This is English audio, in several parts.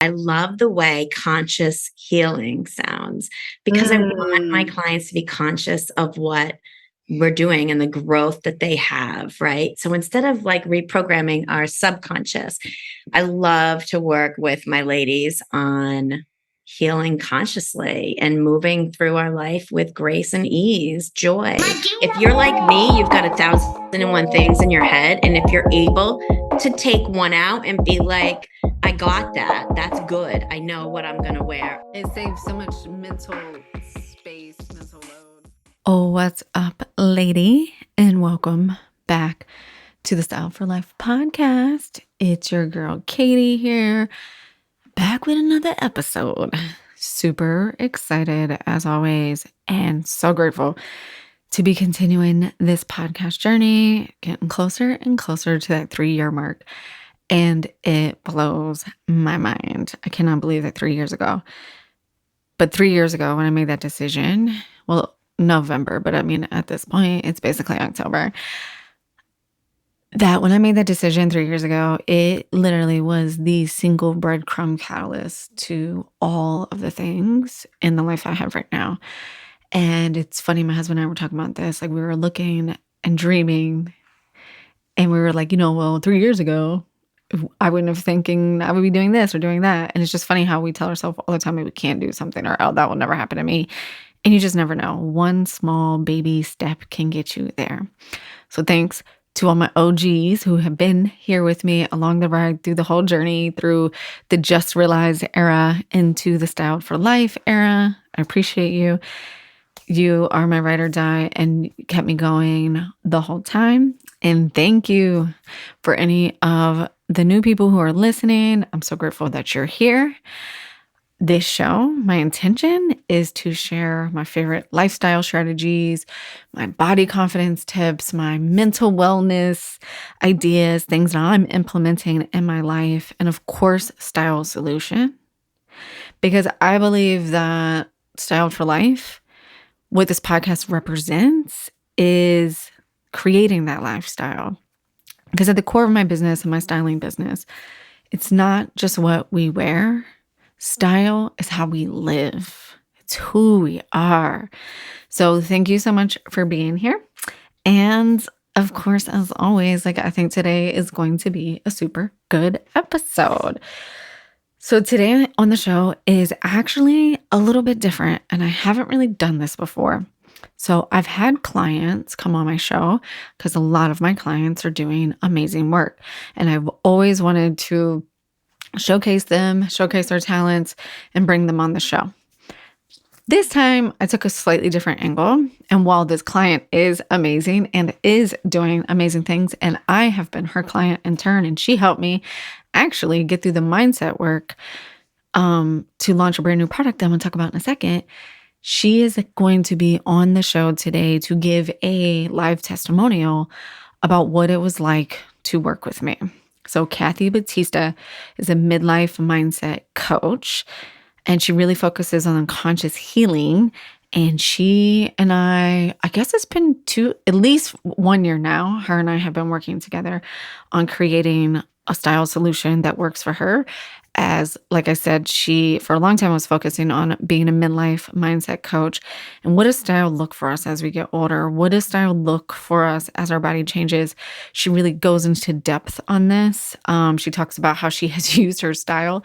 I love the way conscious healing sounds because I want my clients to be conscious of what we're doing and the growth that they have, right? So instead of like reprogramming our subconscious, I love to work with my ladies on healing consciously and moving through our life with grace and ease, joy. If you're like me, you've got 1,001 things in your head. And if you're able to take one out and be like, I got that. That's good. I know what I'm going to wear. It saves so much mental space, mental load. Oh, what's up, lady? And welcome back to the Style for Life podcast. It's your girl, Katie, here, back with another episode. Super excited, as always, and so grateful to be continuing this podcast journey, getting closer and closer to that 3-year mark. And it blows my mind. I cannot believe that 3 years ago. But 3 years ago, when I made that decision, well, November, but I mean, at this point, it's basically October. That when I made that decision 3 years ago, it literally was the single breadcrumb catalyst to all of the things in the life I have right now. And it's funny, my husband and I were talking about this. Like, we were looking and dreaming, and we were like, well, 3 years ago, I wouldn't have thinking I would be doing this or doing that. And it's just funny how we tell ourselves all the time that we can't do something or, oh, that will never happen to me. And you just never know. One small baby step can get you there. So thanks to all my OGs who have been here with me along the ride through the whole journey, through the Just Realized era into the Styled for Life era. I appreciate you. You are my ride or die and kept me going the whole time. And thank you for any of the new people who are listening. I'm so grateful that you're here. This show, my intention is to share my favorite lifestyle strategies, my body confidence tips, my mental wellness ideas, things that I'm implementing in my life, and of course, style solution. Because I believe that Styled for Life, what this podcast represents, is creating that lifestyle. Because at the core of my business and my styling business, it's not just what we wear. Style is how we live. It's who we are. So thank you so much for being here. And of course, as always, I think today is going to be a super good episode. So today on the show is actually a little bit different, and I haven't really done this before. So I've had clients come on my show because a lot of my clients are doing amazing work, and I've always wanted to showcase them, showcase their talents, and bring them on the show. This time, I took a slightly different angle, and while this client is amazing and is doing amazing things, and I have been her client in turn, and she helped me actually get through the mindset work to launch a brand new product that I'm going to talk about in a second. She is going to be on the show today to give a live testimonial about what it was like to work with me. So Kathy Batista is a midlife mindset coach, and she really focuses on unconscious healing. And she and I guess it's been at least 1 year now, her and I have been working together on creating a style solution that works for her. As, like I said, she, for a long time, was focusing on being a midlife mindset coach. And what does style look for us as we get older? What does style look for us as our body changes? She really goes into depth on this. She talks about how she has used her style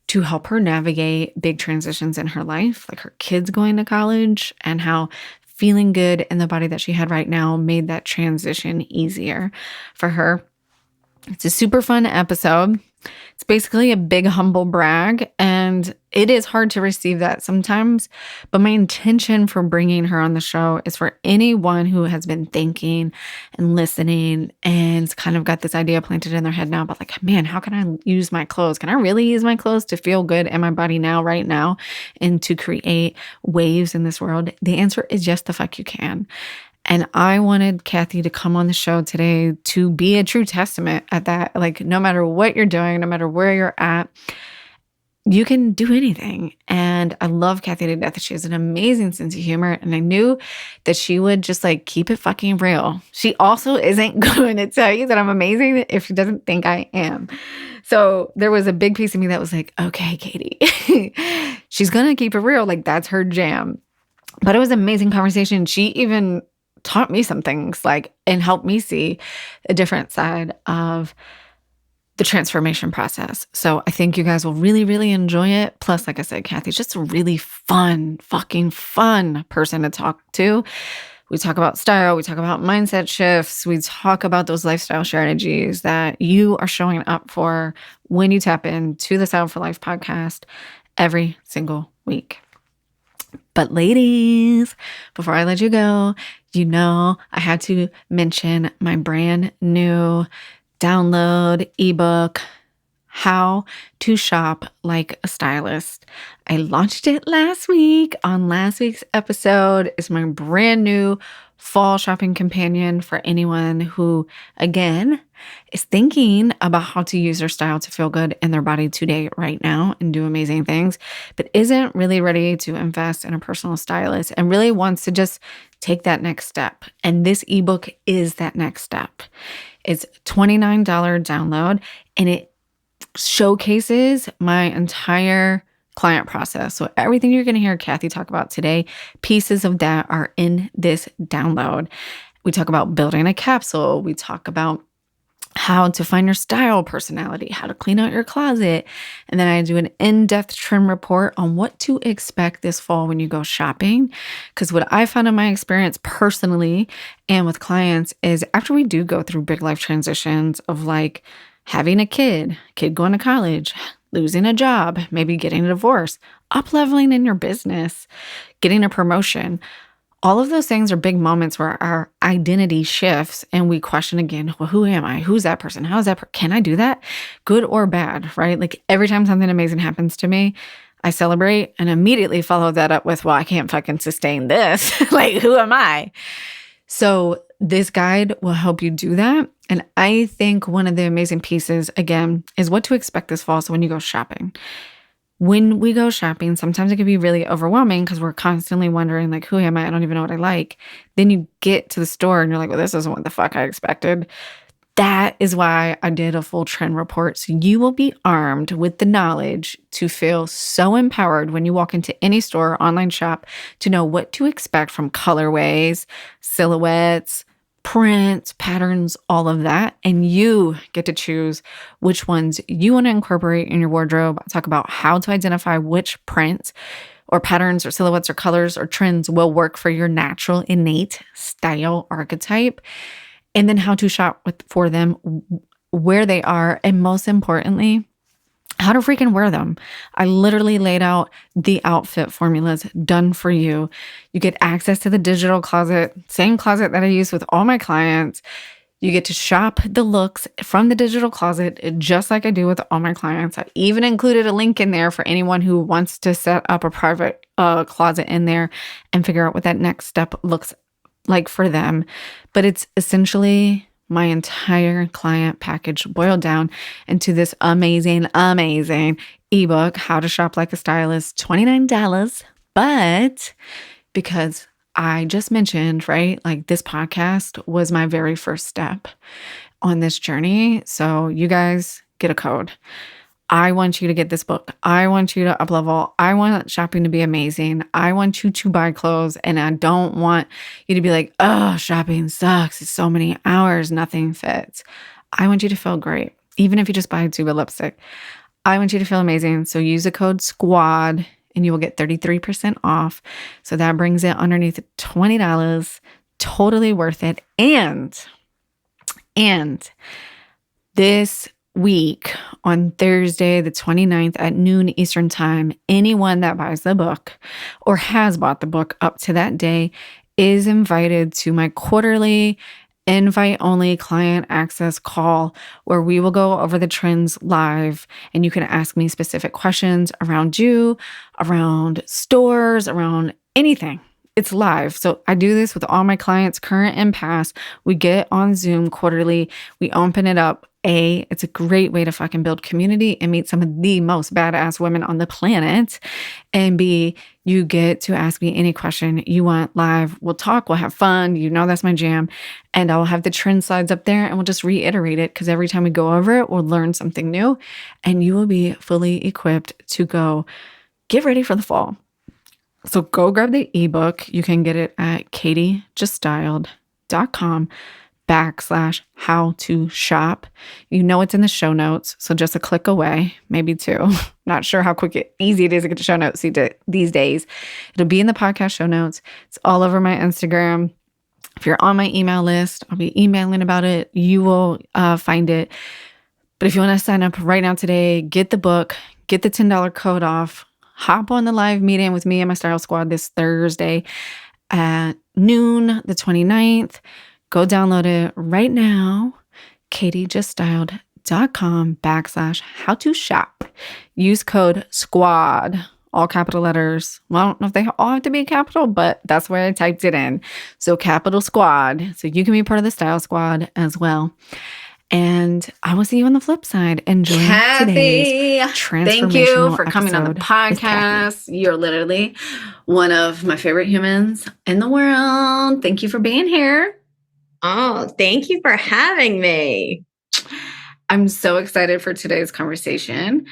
to help her navigate big transitions in her life, like her kids going to college, and how feeling good in the body that she had right now made that transition easier for her. It's a super fun episode. It's basically a big humble brag, and it is hard to receive that sometimes. But my intention for bringing her on the show is for anyone who has been thinking and listening and kind of got this idea planted in their head now about man, how can I use my clothes? Can I really use my clothes to feel good in my body now, right now, and to create waves in this world? The answer is yes, the fuck you can. And I wanted Kathy to come on the show today to be a true testament at that. No matter what you're doing, no matter where you're at, you can do anything. And And I love Kathy to death. She has an amazing sense of humor. And I knew that she would just like keep it fucking real. She also isn't going to tell you that I'm amazing if she doesn't think I am. So there was a big piece of me that was like, okay, Katie, she's going to keep it real. Like that's her jam. But it was an amazing conversation. She even taught me some things like and helped me see a different side of the transformation process. So I think you guys will really, really enjoy it. Plus, like I said, Kathy's just a really fun, fucking fun person to talk to. We talk about style. We talk about mindset shifts. We talk about those lifestyle strategies that you are showing up for when you tap into the Style for Life podcast every single week. But ladies, before I let you go, I had to mention my brand new download ebook, How to Shop Like a Stylist. I launched it last week on last week's episode. It's my brand new fall shopping companion for anyone who, again, is thinking about how to use their style to feel good in their body today, right now, and do amazing things, but isn't really ready to invest in a personal stylist and really wants to just take that next step. And this ebook is that next step. It's $29 download, and it showcases my entire client process. So everything you're going to hear Kathy talk about today, pieces of that are in this download. We talk about building a capsule. We talk about how to find your style personality, how to clean out your closet. And then I do an in-depth trim report on what to expect this fall when you go shopping. Because what I found in my experience personally and with clients is after we do go through big life transitions of like having a kid going to college, losing a job, maybe getting a divorce, up-leveling in your business, getting a promotion, all of those things are big moments where our identity shifts and we question again, well, who am I? Who's that person? How is that? Can I do that? Good or bad, right? Like every time something amazing happens to me, I celebrate and immediately follow that up with, well, I can't fucking sustain this. Like, who am I? So this guide will help you do that. And I think one of the amazing pieces, again, is what to expect this fall. So when you go shopping, when we go shopping, sometimes it can be really overwhelming because we're constantly wondering, like, who am I? I don't even know what I like. Then you get to the store and you're like, well, this isn't what the fuck I expected. That is why I did a full trend report. So you will be armed with the knowledge to feel so empowered when you walk into any store or online shop to know what to expect from colorways, silhouettes, prints, patterns, all of that. And you get to choose which ones you want to incorporate in your wardrobe. I talk about how to identify which prints or patterns or silhouettes or colors or trends will work for your natural innate style archetype. And then how to shop for them, where they are, and most importantly, how to freaking wear them. I literally laid out the outfit formulas done for you. You get access to the digital closet, same closet that I use with all my clients. You get to shop the looks from the digital closet, just like I do with all my clients. I even included a link in there for anyone who wants to set up a private closet in there and figure out what that next step looks like for them. But it's essentially my entire client package boiled down into this amazing, amazing ebook, How to Shop Like a Stylist, $29. But because I just mentioned, right, like this podcast was my very first step on this journey. So you guys get a code. I want you to get this book. I want you to up-level. I want shopping to be amazing. I want you to buy clothes, and I don't want you to be like, oh, shopping sucks. It's so many hours. Nothing fits. I want you to feel great, even if you just buy a tube of lipstick. I want you to feel amazing. So use the code SQUAD, and you will get 33% off. So that brings it underneath $20. Totally worth it. And this week on Thursday, the 29th at noon Eastern time, anyone that buys the book or has bought the book up to that day is invited to my quarterly invite-only client access call where we will go over the trends live and you can ask me specific questions around you, around stores, around anything. It's live. So I do this with all my clients, current and past. We get on Zoom quarterly. We open it up It's a great way to fucking build community and meet some of the most badass women on the planet. And B, you get to ask me any question you want live. We'll talk, we'll have fun. You know, that's my jam. And I'll have the trend slides up there and we'll just reiterate it because every time we go over it, we'll learn something new and you will be fully equipped to go get ready for the fall. So go grab the ebook. You can get it at katiejuststyled.com/how to shop. You know it's in the show notes, so just a click away, maybe two. Not sure how easy it is to get the show notes these days. It'll be in the podcast show notes. It's all over my Instagram. If you're on my email list, I'll be emailing about it. You will find it. But if you want to sign up right now today, get the book, get the $10 code off, hop on the live meeting with me and my style squad this Thursday at noon, the 29th. Go download it right now. katiejuststyled.com/how to shop. Use code SQUAD, all capital letters. Well, I don't know if they all have to be capital, but that's where I typed it in. So capital SQUAD. So you can be part of the style squad as well. And I will see you on the flip side. Enjoy today's transformational thank you for coming on the episode podcast. You're literally one of my favorite humans in the world. Thank you for being here. Oh, thank you for having me. I'm so excited for today's conversation.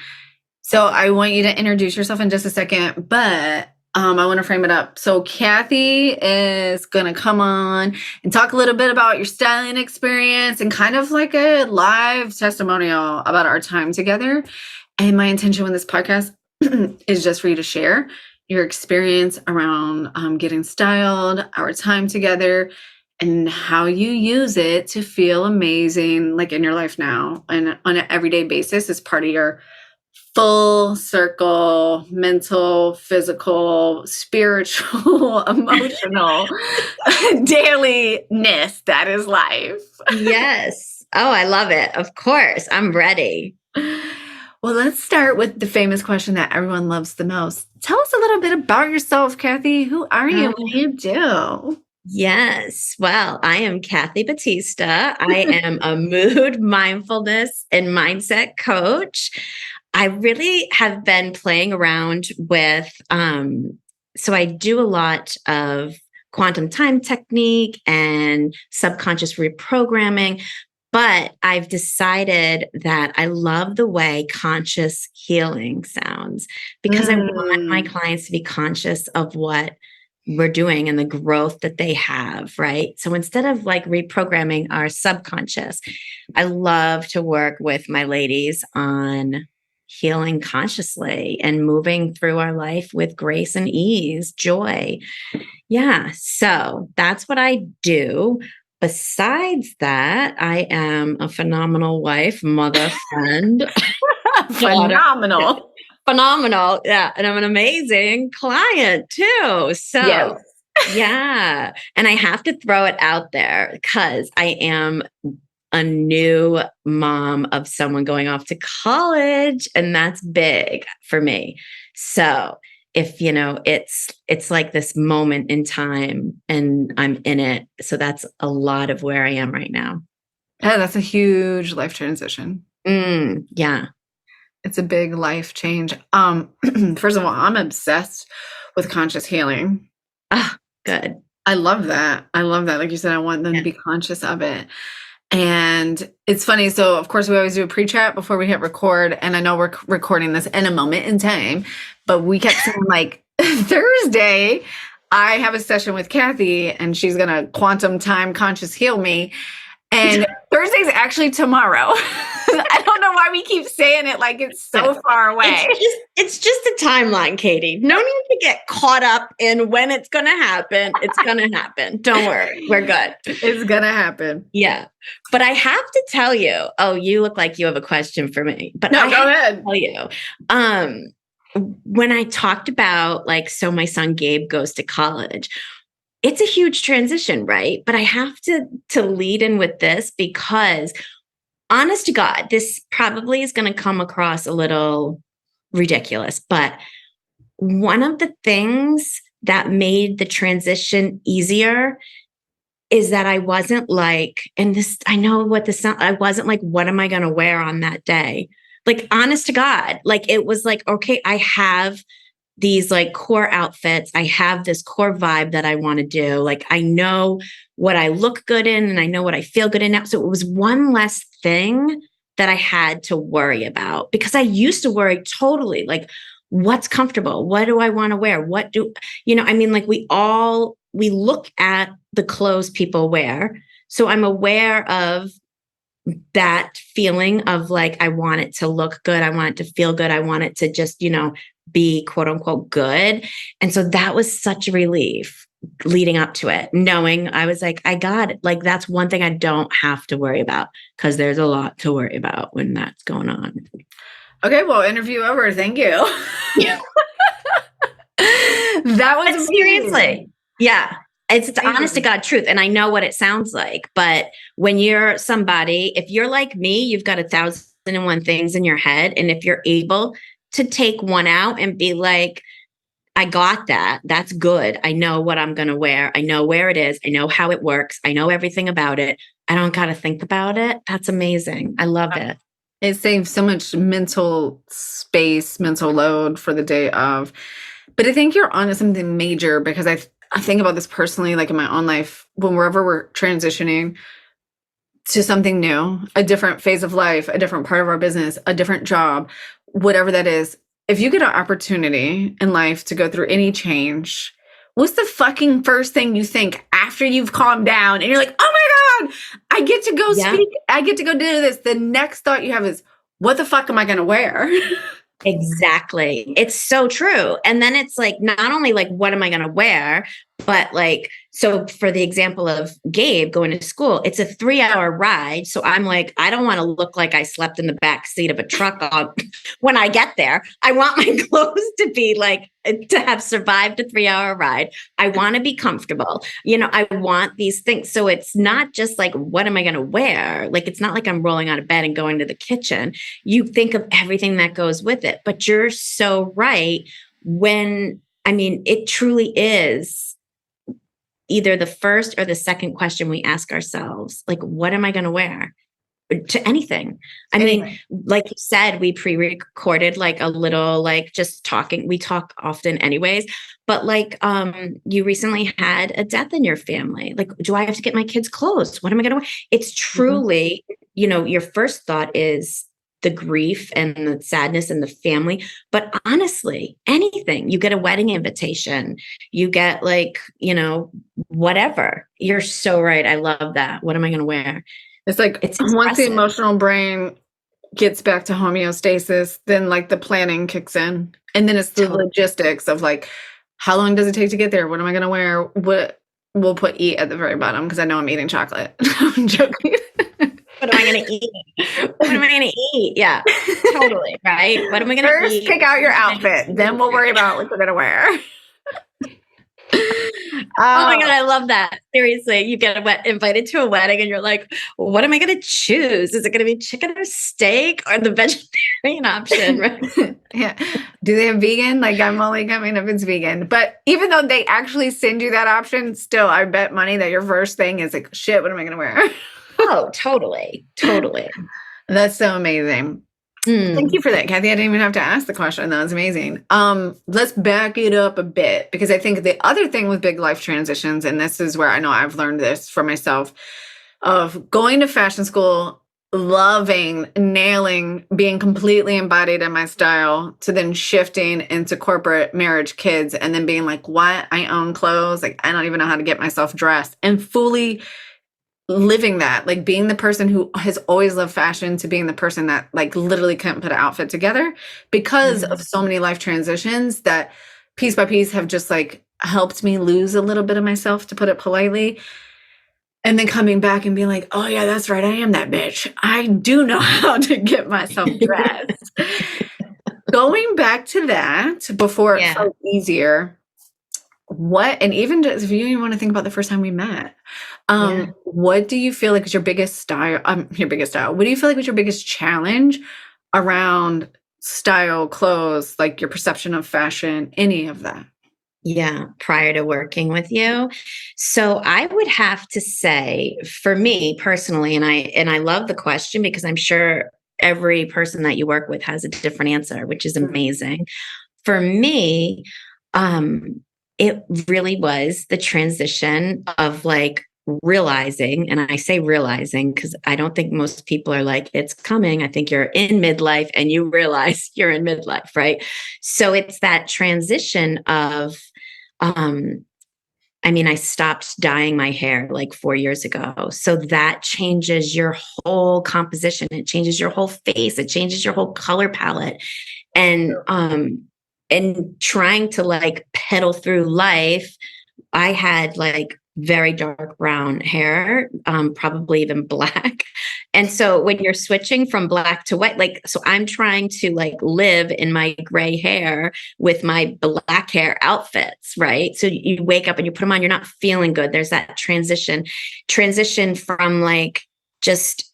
So I want you to introduce yourself in just a second, but I want to frame it up. So Kathy is going to come on and talk a little bit about your styling experience and kind of like a live testimonial about our time together. And my intention with this podcast is just for you to share your experience around getting styled, our time together, and how you use it to feel amazing, like in your life now and on an everyday basis as part of your full circle, mental, physical, spiritual, emotional dailyness that is life. Yes. Oh, I love it. Of course. I'm ready. Well, let's start with the famous question that everyone loves the most. Tell us a little bit about yourself, Kathy. Who are you? What do you do? Yes. Well, I am Kathy Batista. I am a mood, mindfulness, and mindset coach. I really have been playing around with, so I do a lot of quantum time technique and subconscious reprogramming, but I've decided that I love the way conscious healing sounds because I want my clients to be conscious of what we're doing and the growth that they have, right? So instead of like reprogramming our subconscious, I love to work with my ladies on healing consciously and moving through our life with grace and ease, joy. Yeah. So that's what I do. Besides that, I am a phenomenal wife, mother, friend. Phenomenal. Phenomenal. Yeah. And I'm an amazing client too. So Yes. yeah. And I have to throw it out there because I am a new mom of someone going off to college, and that's big for me. So if, it's like this moment in time and I'm in it. So that's a lot of where I am right now. Yeah, that's a huge life transition. Yeah. It's a big life change. First of all, I'm obsessed with conscious healing. Ah, good. I love that. Like you said, I want them to be conscious of it. And it's funny. So of course we always do a pre-chat before we hit record. And I know we're recording this in a moment in time, but we kept saying like Thursday, I have a session with Kathy and she's going to quantum time conscious heal me. And Thursday's actually tomorrow. I don't know why we keep saying it like it's so far away. It's just a timeline, Katie. No need to get caught up in when it's going to happen. It's going to happen. Don't worry. We're good. It's going to happen. Yeah. But I have to tell you, you look like you have a question for me. But no, I go ahead. Tell you, when I talked about so my son Gabe goes to college, it's a huge transition, right? But I have to lead in with this because honest to God, this probably is going to come across a little ridiculous, but one of the things that made the transition easier is that I wasn't like, and this, I know what this sound, I wasn't like, what am I going to wear on that day? Like, honest to God, like, it was like, okay, I have these like core outfits. I have this core vibe that I want to do. Like, I know what I look good in and I know what I feel good in now. So it was one less thing that I had to worry about, because I used to worry totally like, what's comfortable? What do I want to wear? What do, I mean, like we look at the clothes people wear. So I'm aware of that feeling of like, I want it to look good. I want it to feel good. I want it to just, be quote unquote good. And so that was such a relief leading up to it, knowing I was like, I got it. Like, that's one thing I don't have to worry about, because there's a lot to worry about when that's going on. Okay, well, interview over. Thank you. Yeah. That was amazing. Seriously. Yeah. It's honest to God truth. And I know what it sounds like. But when you're somebody, if you're like me, you've got 1,001 things in your head. And if you're able to take one out and be like, I got that. That's good. I know what I'm going to wear. I know where it is. I know how it works. I know everything about it. I don't got to think about it. That's amazing. I love it. It saves so much mental space, mental load for the day of. But I think you're onto something major, because I think about this personally, like in my own life, whenever we're transitioning to something new, a different phase of life, a different part of our business, a different job, whatever that is. If you get an opportunity in life to go through any change, what's the fucking first thing you think after you've calmed down and you're like, oh my God, I get to go speak. I get to go do this. The next thought you have is, what the fuck am I going to wear? Exactly. It's so true. And then it's like, not only like, what am I going to wear? But like, so for the example of Gabe going to school, it's a 3-hour ride. So I'm like, I don't want to look like I slept in the back seat of a truck when I get there. I want my clothes to be like, to have survived a 3-hour ride. I want to be comfortable. I want these things. So it's not just like, what am I going to wear? Like, it's not like I'm rolling out of bed and going to the kitchen. You think of everything that goes with it, but you're so right. It truly is either the first or the second question we ask ourselves, like, what am I going to wear to anything? I mean, like you said, we pre-recorded like a little, like just talking. We talk often anyways, but like, you recently had a death in your family. Like, do I have to get my kids clothes? What am I going to wear? It's truly, your first thought is the grief and the sadness and the family. But honestly, anything, you get a wedding invitation, you get like, whatever. You're so right. I love that. What am I going to wear? It's like, once the emotional brain gets back to homeostasis, then like the planning kicks in. And then it's the logistics of like, how long does it take to get there? What am I going to wear? What we'll put eat at the very bottom, because I know I'm eating chocolate. I'm joking. What am I going to eat? What am I going to eat? Yeah, totally. Right. What am I going to eat? First, pick out your outfit. Then we'll worry about what you're going to wear. Oh my God, I love that. Seriously, you get invited to a wedding and you're like, what am I going to choose? Is it going to be chicken or steak or the vegetarian option? Right? Yeah. Do they have vegan? Like, I'm only coming if it's vegan. But even though they actually send you that option, still, I bet money that your first thing is like, shit, what am I going to wear? Oh, totally. Totally. That's so amazing. Thank you for that, Kathy. I didn't even have to ask the question. That was amazing. Let's back it up a bit, because I think the other thing with big life transitions, and this is where I know I've learned this for myself, of going to fashion school, loving, nailing, being completely embodied in my style, to then shifting into corporate, marriage, kids, and then being like, what? I own clothes. Like, I don't even know how to get myself dressed, and fully living that, like being the person who has always loved fashion to being the person that like literally couldn't put an outfit together because of so many life transitions that piece by piece have just like helped me lose a little bit of myself, to put it politely. And then coming back and being like, oh yeah, that's right. I am that bitch. I do know how to get myself dressed. Going back to that before it felt easier. What, and even just, if you even want to think about the first time we met, what do you feel like is your biggest style? What do you feel like was your biggest challenge around style, clothes, like your perception of fashion, any of that? Yeah, prior to working with you. So I would have to say for me personally, and I love the question because I'm sure every person that you work with has a different answer, which is amazing. For me, um, it really was the transition of like realizing, and I say realizing because I don't think most people are like, it's coming. I think you're in midlife and you realize you're in midlife, right? So it's that transition of, um, I mean, I stopped dyeing my hair like 4 years ago. So that changes your whole composition. It changes your whole face. It changes your whole color palette. And trying to like pedal through life, I had like very dark brown hair, probably even black. And so when you're switching from black to white, like, so I'm trying to like live in my gray hair with my black hair outfits, right? So you wake up and you put them on, you're not feeling good. There's that transition from like just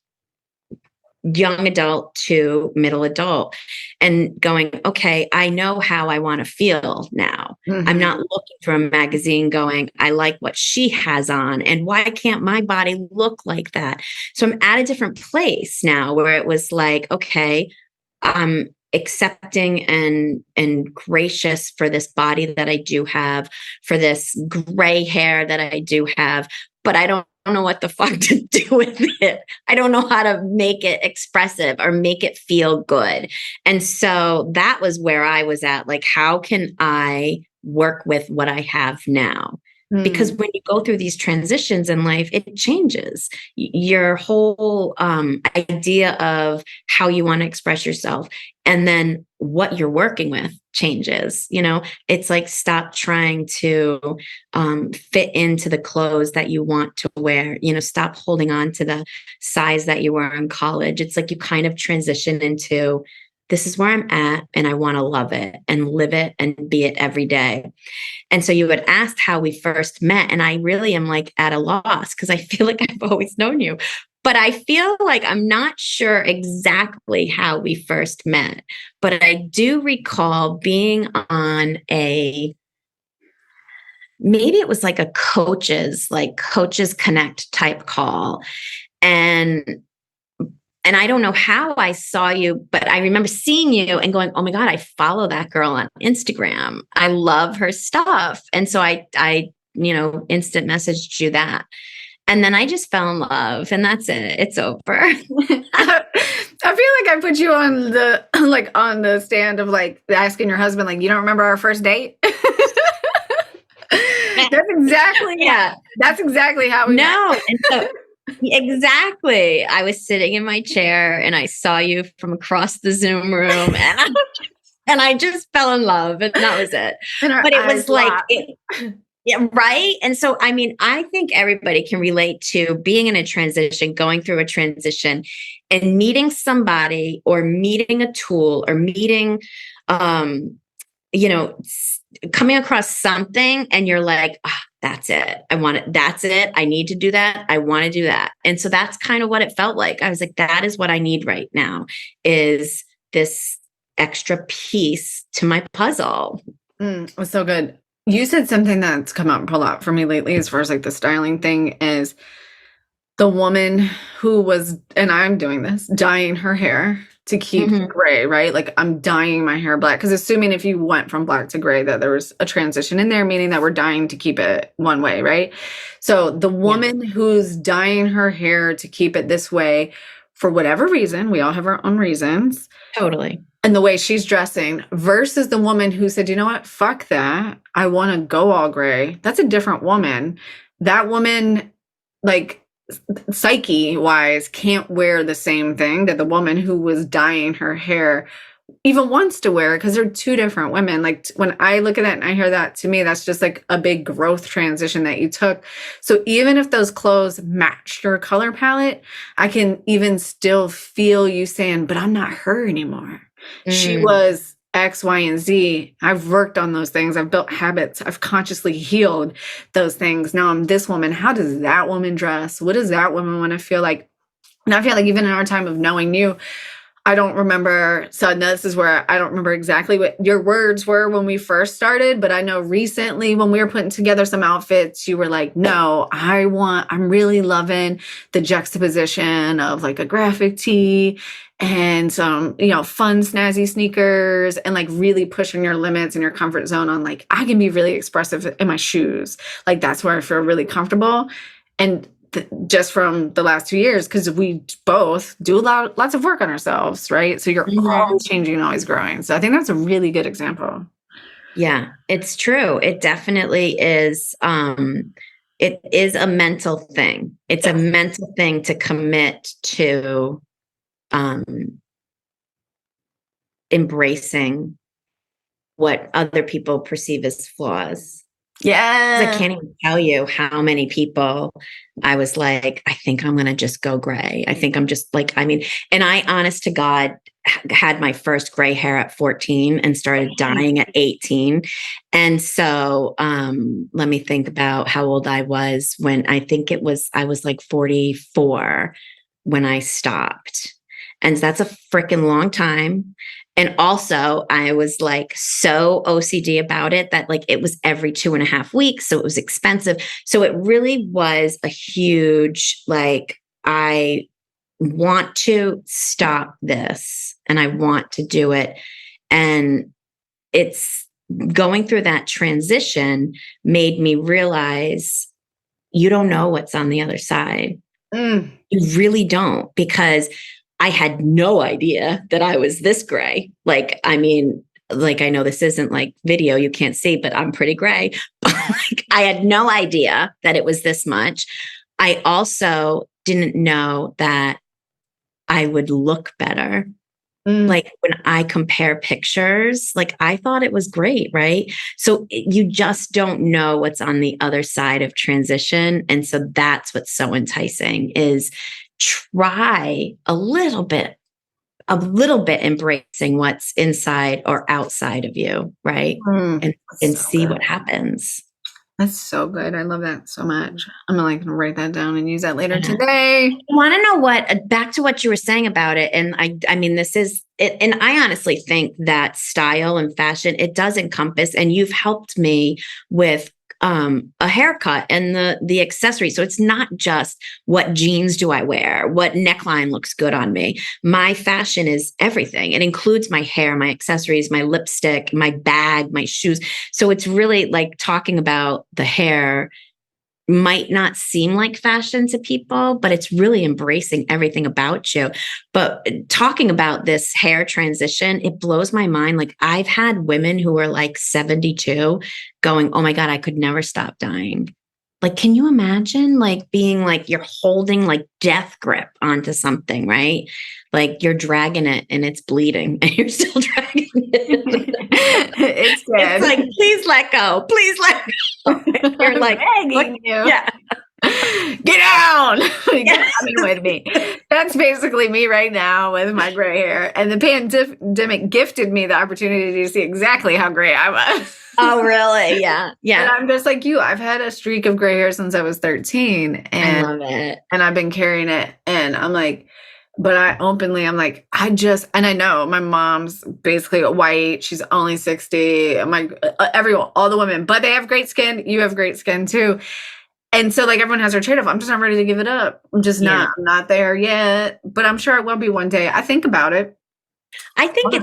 young adult to middle adult and going, okay, I know how I want to feel now. I'm not looking through a magazine going, I like what she has on. And why can't my body look like that? So I'm at a different place now where it was like, okay, I'm accepting and gracious for this body that I do have, for this gray hair that I do have, but I don't know what the fuck to do with it. I don't know how to make it expressive or make it feel good. And so that was where I was at. Like, how can I work with what I have now? Because when you go through these transitions in life, it changes your whole idea of how you want to express yourself. And then what you're working with changes. It's like stop trying to fit into the clothes that you want to wear. Stop holding on to the size that you were in college. It's like you kind of transition into, this is where I'm at and I want to love it and live it and be it every day. And so you had asked how we first met, and I really am like at a loss because I feel like I've always known you. But I feel like I'm not sure exactly how we first met. But I do recall being on maybe it was like a coaches connect type call. And I don't know how I saw you, but I remember seeing you and going, oh my God, I follow that girl on Instagram. I love her stuff. And so I instant messaged you that. And then I just fell in love and that's it. It's over. I feel like I put you on the on the stand of like asking your husband, like, you don't remember our first date? That's exactly how we met. And so exactly. I was sitting in my chair and I saw you from across the Zoom room and I just fell in love and that was it. But it was like, yeah, right. And so, I mean, I think everybody can relate to being in a transition, going through a transition and meeting somebody or meeting a tool or meeting, coming across something and you're like, that's it. I want it. That's it. I need to do that. I want to do that. And so that's kind of what it felt like. I was like, that is what I need right now is this extra piece to my puzzle. It was so good. You said something that's come up a lot for me lately as far as like the styling thing is the woman who was, and I'm doing this, dyeing her hair to keep gray, right? Like I'm dyeing my hair black. Because assuming if you went from black to gray, that there was a transition in there, meaning that we're dyeing to keep it one way, right? So the woman who's dyeing her hair to keep it this way, for whatever reason, we all have our own reasons. Totally. And the way she's dressing versus the woman who said, you know what, fuck that. I want to go all gray. That's a different woman. That woman, like, psyche wise, can't wear the same thing that the woman who was dyeing her hair even wants to wear, because they're two different women. Like when I look at that and I hear that, to me, that's just like a big growth transition that you took. So even if those clothes matched your color palette, I can even still feel you saying, but I'm not her anymore. She was X, Y, and Z. I've worked on those things. I've built habits. I've consciously healed those things. Now I'm this woman. How does that woman dress? What does that woman want to feel like? And I feel like even in our time of knowing you, I don't remember. So this is where I don't remember exactly what your words were when we first started, but I know recently when we were putting together some outfits, you were like, no, I'm really loving the juxtaposition of like a graphic tee and some, fun, snazzy sneakers and like really pushing your limits and your comfort zone on like, I can be really expressive in my shoes. Like that's where I feel really comfortable. And just from the last 2 years, because we both do lots of work on ourselves, right? So you're always changing, always growing. So I think that's a really good example. Yeah, it's true. It definitely is. It is a mental thing. It's a mental thing to commit to embracing what other people perceive as flaws. Yeah. I can't even tell you how many people I was like, I think I'm going to just go gray. I think I'm just like, and I, honest to God, had my first gray hair at 14 and started dyeing at 18. And so let me think about how old I was when I was like 44 when I stopped. And that's a freaking long time. And also, I was like so OCD about it that like it was every 2.5 weeks. So it was expensive. So it really was a huge, like, I want to stop this and I want to do it. And it's going through that transition made me realize you don't know what's on the other side. You really don't, because I had no idea that I was this gray. Like, I know this isn't like video, you can't see, but I'm pretty gray. But like, I had no idea that it was this much. I also didn't know that I would look better. Like when I compare pictures, like I thought it was great, right? So you just don't know what's on the other side of transition. And so that's what's so enticing is try a little bit embracing what's inside or outside of you, right? And see what happens. That's so good. I love that so much. I'm gonna write that down and use that later today. I want to know back to what you were saying about it. And I mean, this is it. And I honestly think that style and fashion, it does encompass, and you've helped me with a haircut and the accessories. So it's not just what jeans do I wear, what neckline looks good on me. My fashion is everything. It includes my hair, my accessories, my lipstick, my bag, my shoes. So it's really like talking about the hair might not seem like fashion to people, but it's really embracing everything about you. But talking about this hair transition, it blows my mind. Like I've had women who are like 72 going, oh my God, I could never stop dyeing. Like, can you imagine like being like you're holding like death grip onto something, right? Like you're dragging it and it's bleeding and you're still dragging it. It's like, please let go. Please let go. You're like, begging you. Yeah. Get down. Get out with me. That's basically me right now with my gray hair. And the pandemic gifted me the opportunity to see exactly how gray I was. Oh, really? Yeah. Yeah. And I'm just like you. I've had a streak of gray hair since I was 13. And I love it. And I've been carrying it. And I'm like, but I'm like, and I know my mom's basically white. She's only 60. I'm like, everyone, all the women, but they have great skin. You have great skin too. And so like everyone has their trade-off. I'm just not ready to give it up. I'm not there yet, but I'm sure it will be one day. I think about it. I think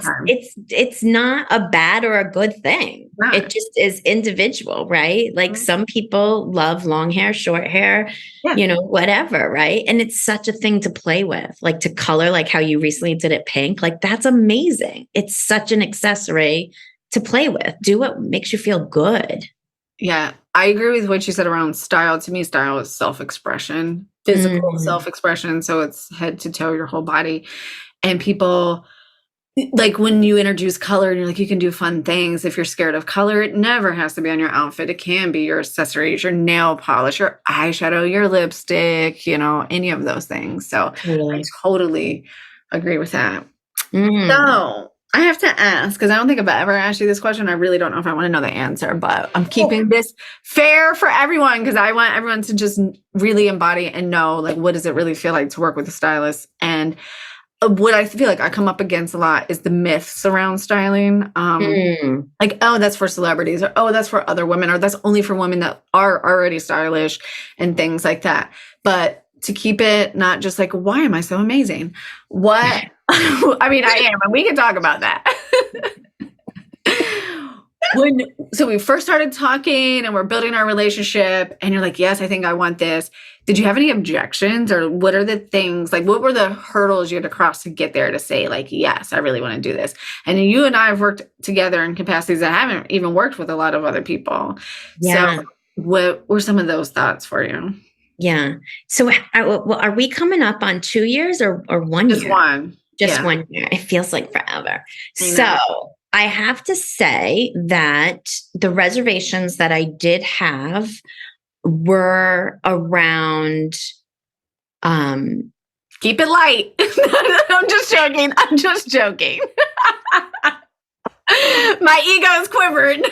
it's not a bad or a good thing. Right. It just is individual, right? Like some people love long hair, short hair, whatever, right? And it's such a thing to play with, like to color, like how you recently did it pink. Like that's amazing. It's such an accessory to play with. Do what makes you feel good. Yeah, I agree with what you said around style. To me, style is self-expression, physical self-expression. So it's head to toe, your whole body. And people, like when you introduce color and you're like, you can do fun things. If you're scared of color, it never has to be on your outfit. It can be your accessories, your nail polish, your eyeshadow, your lipstick, any of those things. So I totally agree with that. So I have to ask, because I don't think I've ever asked you this question. I really don't know if I want to know the answer, but I'm keeping this fair for everyone because I want everyone to just really embody and know, like, what does it really feel like to work with a stylist? And what I feel like I come up against a lot is the myths around styling. Like, oh, that's for celebrities, or oh, that's for other women, or that's only for women that are already stylish and things like that. But to keep it not just like, why am I so amazing? What? I mean, I am, and we can talk about that. So we first started talking and we're building our relationship, and you're like, yes, I think I want this. Did you have any objections, or what are the things, like, what were the hurdles you had to cross to get there to say, like, yes, I really want to do this? And you and I have worked together in capacities that haven't even worked with a lot of other people. Yeah. So what were some of those thoughts for you? Yeah. So are we coming up on 2 years or 1 year? Just one. Just 1 year. It feels like forever. I know. So I have to say that the reservations that I did have were around keep it light. I'm just joking. My ego is quivered.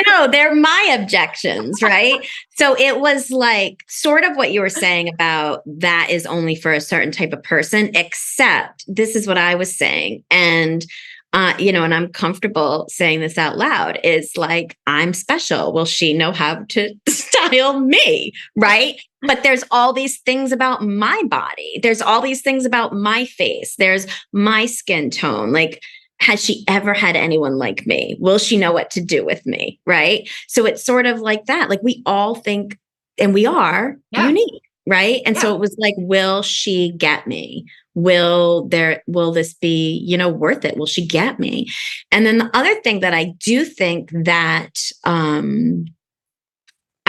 no, they're my objections, right? So it was like sort of what you were saying about that is only for a certain type of person, except this is what I was saying. And and I'm comfortable saying this out loud, is like, I'm special. Will she know how to style me? Right. But there's all these things about my body. There's all these things about my face. There's my skin tone. Like, has she ever had anyone like me? Will she know what to do with me? Right. So it's sort of like that. Like, we all think, and we are unique. Right. And so it was like, will she get me? Will this be, worth it? Will she get me? And then the other thing that I do think that I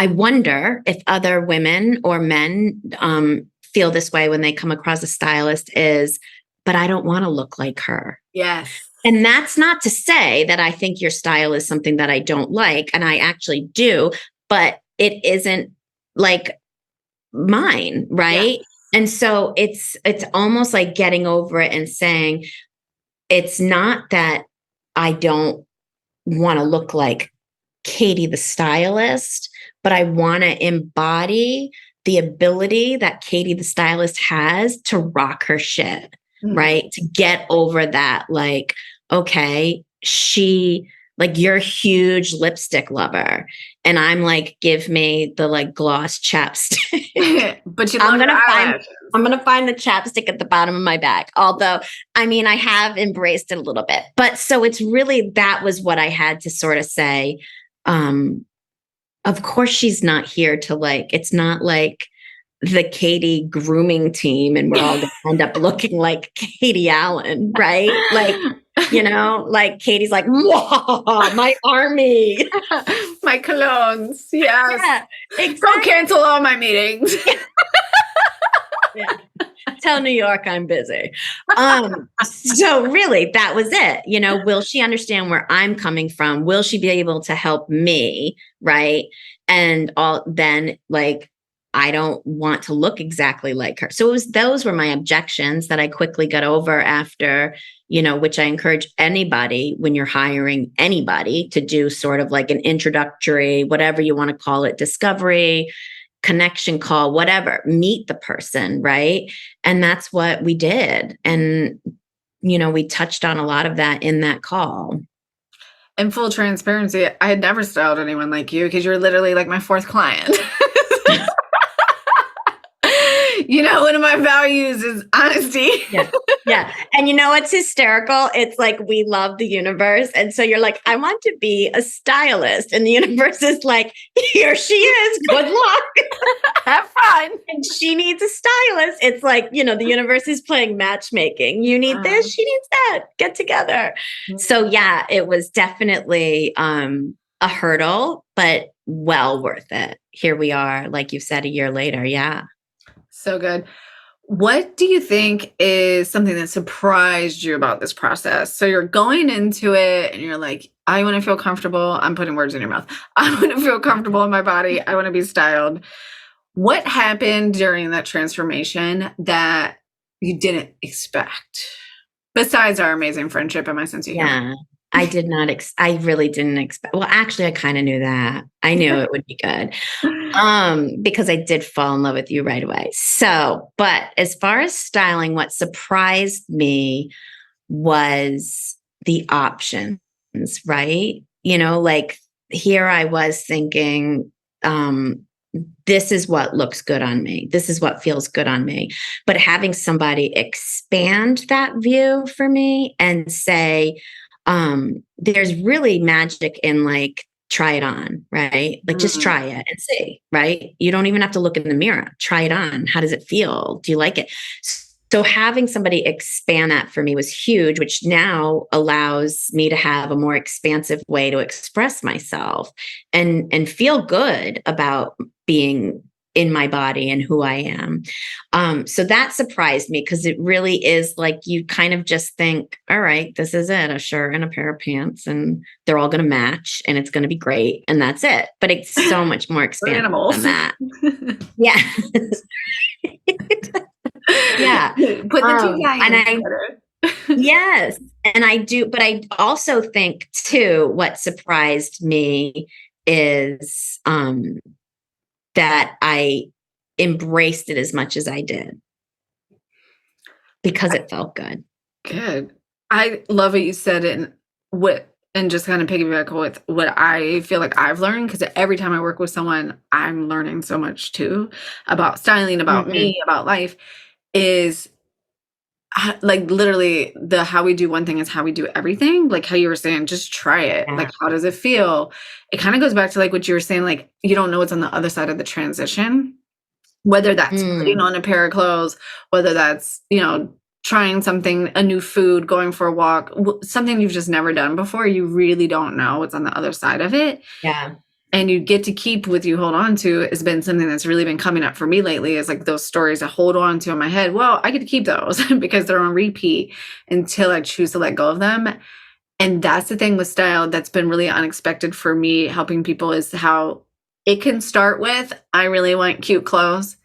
wonder if other women or men feel this way when they come across a stylist is, but I don't want to look like her. Yes. And that's not to say that I think your style is something that I don't like, and I actually do, but it isn't like mine, right? Yeah. And so it's almost like getting over it and saying, it's not that I don't want to look like Katie the stylist, but I want to embody the ability that Katie the stylist has to rock her shit, right? To get over that, like, okay, you're a huge lipstick lover. And I'm like, give me the like gloss chapstick. But I'm gonna find the chapstick at the bottom of my bag. Although, I mean, I have embraced it a little bit. But so it's really, that was what I had to sort of say. Of course she's not here to like, it's not like the Katie grooming team and we're all gonna end up looking like Katie Allen, right? Like, like Katie's like, my army. My colognes. Yes. Yeah, exactly. Go cancel all my meetings. Yeah. Tell New York I'm busy. So really, that was it. Will she understand where I'm coming from? Will she be able to help me? Right. And then like, I don't want to look exactly like her. So those were my objections that I quickly got over after, which I encourage anybody when you're hiring anybody to do sort of like an introductory, whatever you want to call it, discovery, connection call, whatever, meet the person. Right. And that's what we did. And, we touched on a lot of that in that call. In full transparency, I had never styled anyone like you because you're literally like my fourth client. One of my values is honesty. Yeah. And what's hysterical? It's like, we love the universe. And so you're like, I want to be a stylist. And the universe is like, here she is. Good luck. Have fun. And she needs a stylist. It's like, the universe is playing matchmaking. You need this, she needs that. Get together. So yeah, it was definitely a hurdle, but well worth it. Here we are, like you said, a year later. Yeah. So good. What do you think is something that surprised you about this process? So you're going into it and you're like, I want to feel comfortable. I'm putting words in your mouth. I want to feel comfortable in my body. I want to be styled. What happened during that transformation that you didn't expect? Besides our amazing friendship and my sense of humor. I did not, I really didn't expect, well, actually, I kind of knew that. I knew it would be good. Because I did fall in love with you right away. So, but as far as styling, what surprised me was the options, right? Like here I was thinking, this is what looks good on me. This is what feels good on me. But having somebody expand that view for me and say, there's really magic in like, try it on, right? Like just try it and see, right? You don't even have to look in the mirror. Try it on. How does it feel? Do you like it? So having somebody expand that for me was huge, which now allows me to have a more expansive way to express myself and feel good about being in my body and who I am. So that surprised me because it really is like you kind of just think, all right, this is it, a shirt and a pair of pants, and they're all going to match and it's going to be great. And that's it. But it's so much more expansive than that. Yeah. Yeah. Put the two and yes. And I do, but I also think too, what surprised me is that I embraced it as much as I did because it felt good. Good. I love what you said and just kind of piggyback with what I feel like I've learned, because every time I work with someone, I'm learning so much too about styling, about me, about life, is like literally how we do one thing is how we do everything. Like how you were saying, just try it. Like, how does it feel? It kind of goes back to like what you were saying, like, you don't know what's on the other side of the transition, whether that's putting on a pair of clothes, whether that's, trying something, a new food, going for a walk, something you've just never done before. You really don't know what's on the other side of it. Yeah. And you get to keep what you hold on to has been something that's really been coming up for me lately, is like those stories I hold on to in my head. Well, I get to keep those because they're on repeat until I choose to let go of them. And that's the thing with style that's been really unexpected for me helping people, is how it can start with, I really want cute clothes,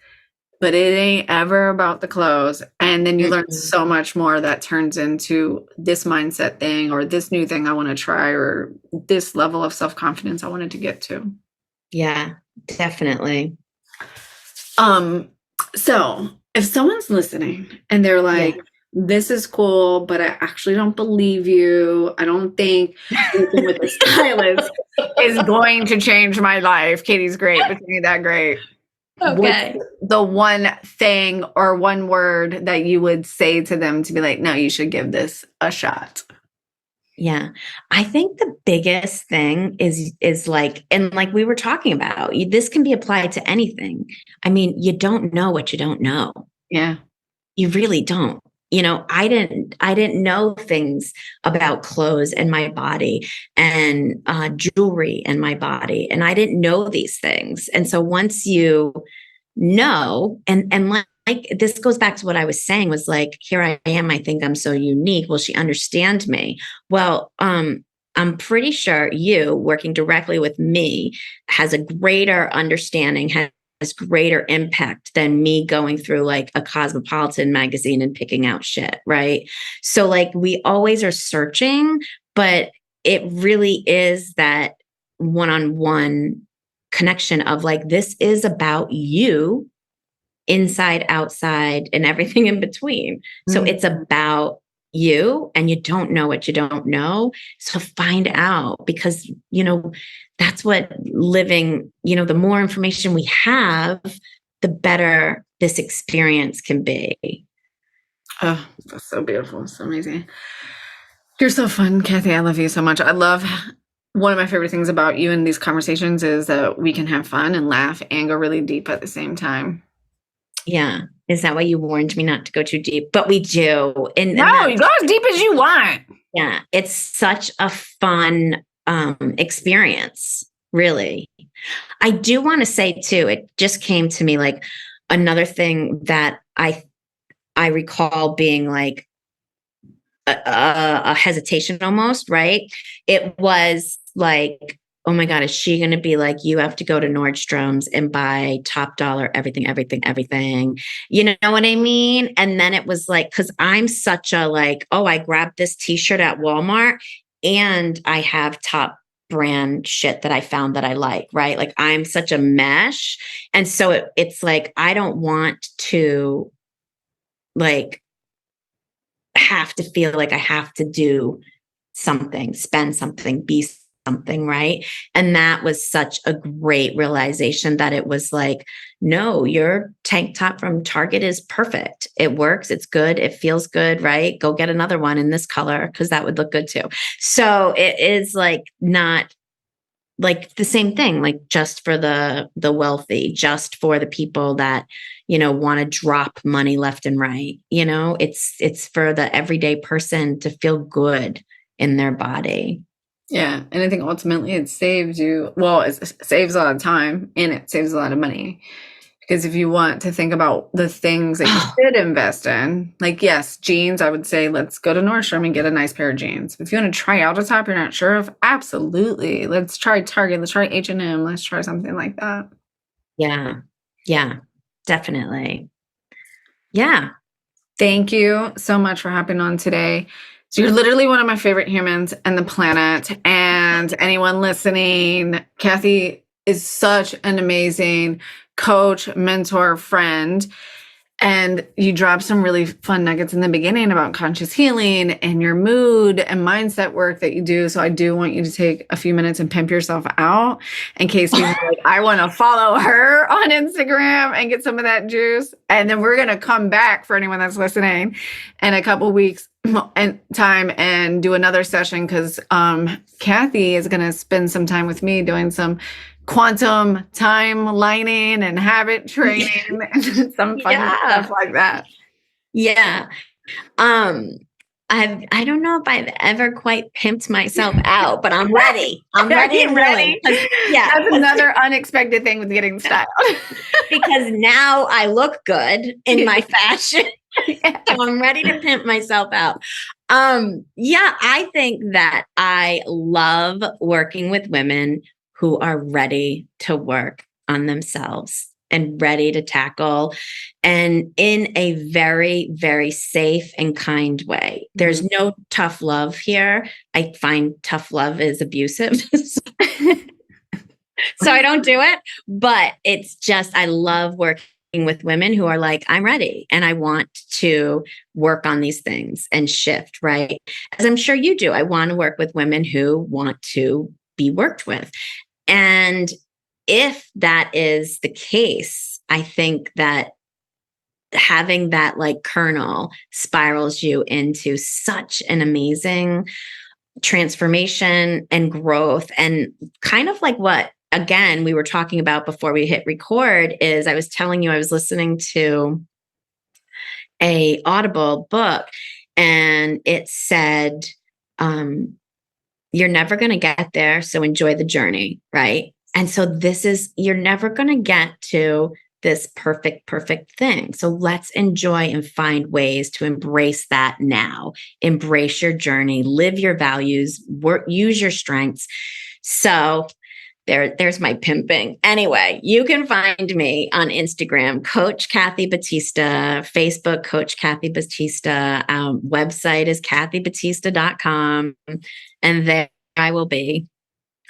but it ain't ever about the clothes. And then you learn so much more that turns into this mindset thing, or this new thing I want to try, or this level of self-confidence I wanted to get to. Yeah, definitely. So if someone's listening and they're like, this is cool, but I actually don't believe you. I don't think working with a stylist is going to change my life. Katie's great, but you ain't that great. Okay. What's the one thing or one word that you would say to them to be like, no, you should give this a shot? Yeah. I think the biggest thing is like, and like we were talking about, this can be applied to anything. I mean, you don't know what you don't know. Yeah. You really don't. I didn't know things about clothes and my body and jewelry and my body. And I didn't know these things. And so once you know, and like this goes back to what I was saying, was like, here I am, I think I'm so unique. Will she understand me? Well, I'm pretty sure you working directly with me has a greater understanding, has greater impact than me going through like a Cosmopolitan magazine and picking out shit, right? So like we always are searching, but it really is that one-on-one connection of like, this is about you, inside, outside, and everything in between. So it's about you, and you don't know what you don't know. So find out, because, that's what living, the more information we have, the better this experience can be. Oh, that's so beautiful. So amazing. You're so fun, Kathy. I love you so much. I love, one of my favorite things about you in these conversations is that we can have fun and laugh and go really deep at the same time. Yeah. Is that why you warned me not to go too deep? But we do. No, you go as deep as you want. Yeah. It's such a fun experience, really. I do want to say too, it just came to me like another thing that I recall being like a hesitation almost, right? It was like, oh my God, is she going to be like, you have to go to Nordstrom's and buy top dollar, everything, everything, everything. You know what I mean? And then it was like, because I'm such a like, oh, I grabbed this t-shirt at Walmart. and I have top brand shit that I found that I like, right? Like I'm such a mesh. And so it's like, I don't want to like have to feel like I have to do something, spend something, be something, right? And that was such a great realization that it was like, no, your tank top from Target is perfect. It works, it's good, it feels good, right? Go get another one in this color because that would look good too. So it is like not like the same thing, like just for the wealthy, just for the people that, want to drop money left and right. It's for the everyday person to feel good in their body. Yeah. And I think ultimately it saves you, well, it saves a lot of time and it saves a lot of money. Because if you want to think about the things that you should invest in, like, yes, jeans, I would say, let's go to Nordstrom and get a nice pair of jeans. If you want to try out a top you're not sure of, absolutely. Let's try Target. Let's try H&M. Let's try something like that. Yeah. Yeah, definitely. Yeah. Thank you so much for hopping on today. So you're literally one of my favorite humans on the planet. And anyone listening, Kathy is such an amazing coach, mentor, friend. And you dropped some really fun nuggets in the beginning about conscious healing and your mood and mindset work that you do. So I do want you to take a few minutes and pimp yourself out in case people are like, I want to follow her on Instagram and get some of that juice. And then we're going to come back for anyone that's listening in a couple weeks and time and do another session because Kathy is going to spend some time with me doing some quantum time lining and habit training and some fun stuff like that. Yeah. I don't know if I've ever quite pimped myself out, but I'm ready. I'm ready and willing. Yeah. That's another unexpected thing with getting styled. Because now I look good in my fashion. So I'm ready to pimp myself out. I think that I love working with women who are ready to work on themselves and ready to tackle, and in a very, very safe and kind way. There's no tough love here. I find tough love is abusive. So I don't do it, but it's just, I love working with women who are like, I'm ready and I want to work on these things and shift, right? As I'm sure you do. I want to work with women who want to be worked with. And if that is the case, I think that having that like kernel spirals you into such an amazing transformation and growth. And kind of like what, again, we were talking about before we hit record is I was telling you I was listening to a Audible book and it said, you're never going to get there. So enjoy the journey. Right. And so you're never going to get to this perfect thing. So let's enjoy and find ways to embrace that now. Embrace your journey, live your values, use your strengths. So there's my pimping. Anyway, you can find me on Instagram, Coach Kathy Batista, Facebook, Coach Kathy Batista. Website is kathybatista.com. And there I will be.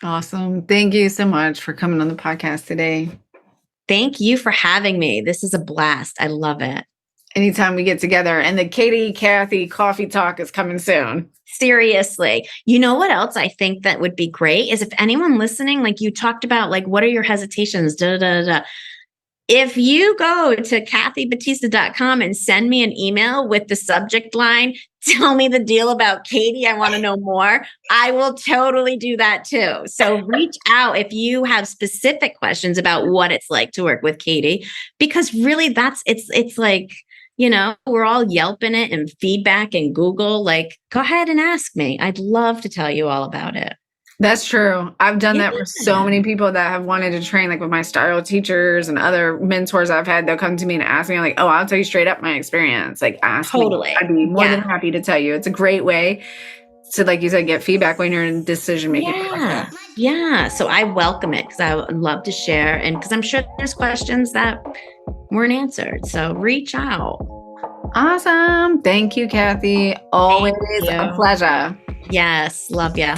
Awesome. Thank you so much for coming on the podcast today. Thank you for having me. This is a blast. I love it. Anytime we get together, and the Katie Kathy coffee talk is coming soon. Seriously. You know what else I think that would be great is if anyone listening, like you talked about, like, what are your hesitations? If you go to kathybatista.com and send me an email with the subject line, tell me the deal about Katie, I want to know more, I will totally do that too. So reach out if you have specific questions about what it's like to work with Katie, because really it's like, we're all Yelping it and feedback and Google, like, go ahead and ask me. I'd love to tell you all about it. That's true. I've done that for so many people that have wanted to train, like with my style teachers and other mentors I've had. They'll come to me and ask me, like, oh, I'll tell you straight up my experience. Like, ask me. I'd be more than happy to tell you. It's a great way to, like you said, get feedback when you're in decision-making process. Yeah. So I welcome it because I would love to share. And because I'm sure there's questions that weren't answered. So reach out. Awesome. Thank you, Kathy. Always a pleasure. Yes. Love ya.